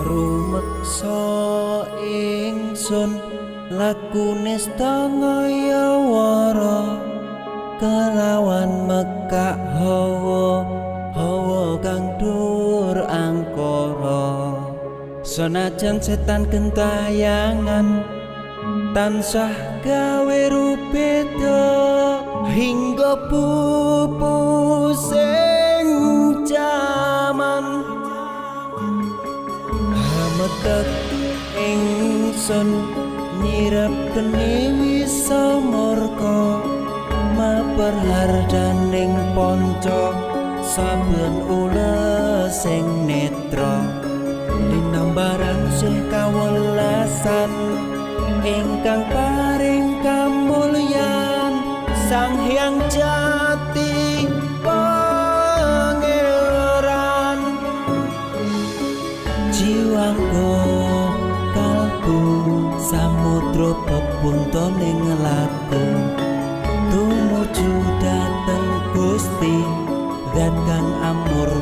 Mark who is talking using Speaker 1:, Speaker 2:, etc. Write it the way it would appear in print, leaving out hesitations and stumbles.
Speaker 1: rumeksa ingsun lakune stangaya wara kelawan mekak hawa kang dur angkara senajan setan gentayangan tansah gawe rupeda hingga pupusing jaman hametek ingsun nyirep geni wisamurka maperhardaning panca saben ules sing netra linambaran sih kawelasan ingkang paring kamulyan Sang Hyang Jati Pangeran jiwangku kalbu samudra pepuntaning laku tumuju dhateng Gusti zat kang amur